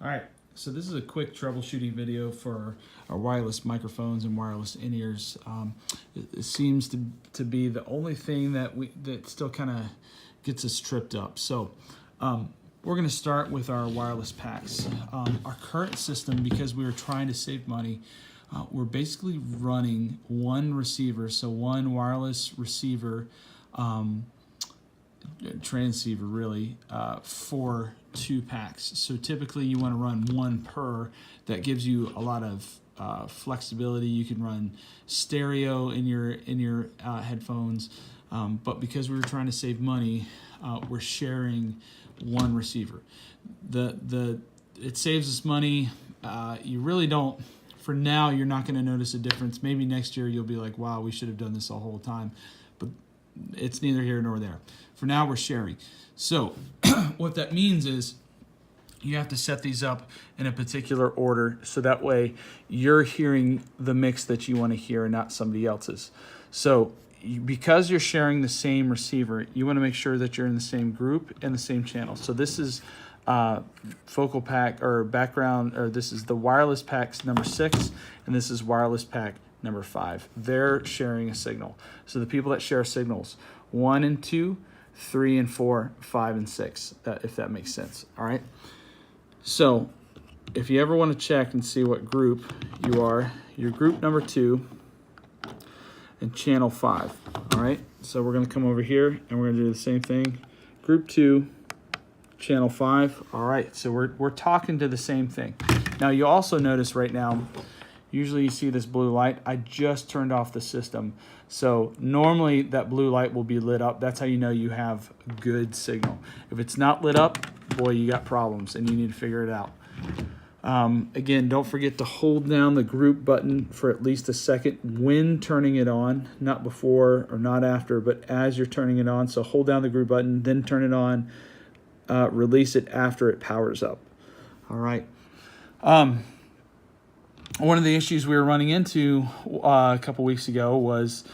All right, so this is a quick troubleshooting video for our wireless microphones and wireless in-ears. It seems to be the only thing that still kind of gets us tripped up. So we're going to start with our wireless packs. Our current system, because we were trying to save money, we're basically running one receiver, so one wireless receiver, transceiver really, for 2 packs. So typically you want to run one per. That gives you a lot of flexibility. You can run stereo in your headphones, but because we were trying to save money, we're sharing one receiver. It saves us money. You really don't. For now, you're not going to notice a difference. Maybe next year you'll be like, wow, we should have done this the whole time. But it's neither here nor there. For now, we're sharing. So what that means is you have to set these up in a particular order so that way you're hearing the mix that you want to hear and not somebody else's. So because you're sharing the same receiver, you want to make sure that you're in the same group and the same channel. So this is focal pack or background, or this is the wireless packs number 6, and this is wireless pack number 5. They're sharing a signal. So the people that share signals, 1 and 2, 3 and 4, 5 and 6, if that makes sense. All right. So if you ever want to check and see what group you are, you're group number 2 and channel 5. All right. So we're going to come over here and we're going to do the same thing. Group 2, channel 5. All right. So we're talking to the same thing. Now you also notice right now, usually you see this blue light. I just turned off the system. So normally that blue light will be lit up. That's how you know you have good signal. If it's not lit up, boy, you got problems and you need to figure it out. Again, don't forget to hold down the group button for at least a second when turning it on, not before or not after, but as you're turning it on. So hold down the group button, then turn it on, release it after it powers up. All right. One of the issues we were running into a couple weeks ago was,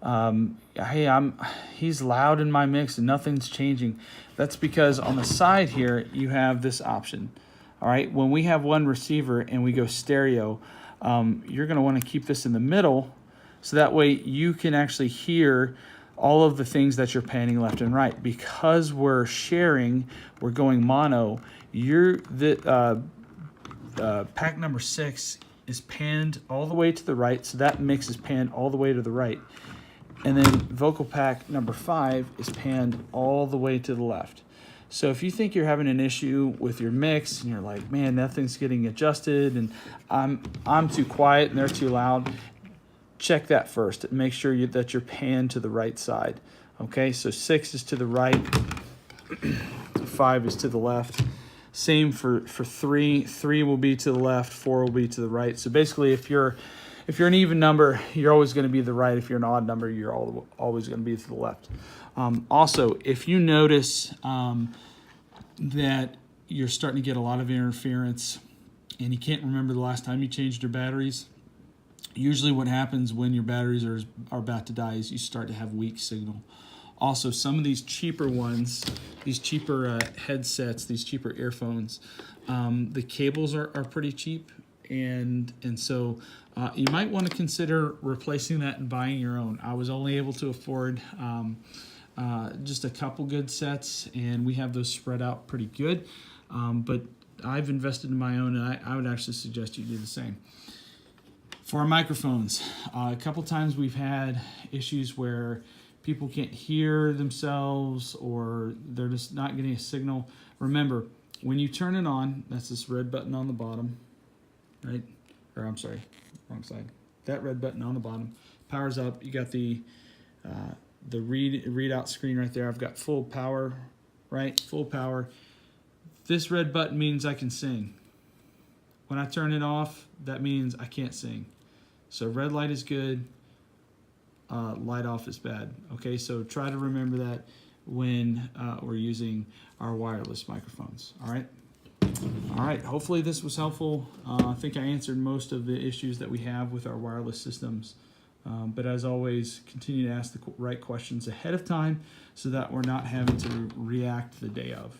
hey, he's loud in my mix and nothing's changing. That's because on the side here, you have this option. All right, when we have one receiver and we go stereo, you're going to want to keep this in the middle so that way you can actually hear all of the things that you're panning left and right. Because we're sharing, we're going mono, pack number 6 is panned all the way to the right, so that mix is panned all the way to the right. And then vocal pack number 5 is panned all the way to the left. So if you think you're having an issue with your mix and you're like, man, nothing's getting adjusted and I'm too quiet and they're too loud, check that first. Make sure that you're panned to the right side. Okay, so 6 is to the right, 5 is to the left. Same for 3. 3 will be to the left, 4 will be to the right. So basically, if you're an even number, you're always going to be to the right. If you're an odd number, you're always going to be to the left. Also, if you notice that you're starting to get a lot of interference and you can't remember the last time you changed your batteries, usually what happens when your batteries are about to die is you start to have weak signal. Also, some of these cheaper ones, these cheaper headsets, these cheaper earphones, the cables are pretty cheap, and so you might want to consider replacing that and buying your own. I was only able to afford just a couple good sets, and we have those spread out pretty good, but I've invested in my own, and I would actually suggest you do the same. For our microphones, a couple times we've had issues where people can't hear themselves or they're just not getting a signal. Remember, when you turn it on, that's this red button on the bottom, right? Or I'm sorry, wrong side. That red button on the bottom powers up. You got the readout screen right there. I've got full power, right? Full power. This red button means I can sing. When I turn it off, that means I can't sing. So red light is good. Light off is bad. Okay, so try to remember that when we're using our wireless microphones. All right, hopefully this was helpful. I think I answered most of the issues that we have with our wireless systems. But as always, continue to ask the right questions ahead of time so that we're not having to react the day of.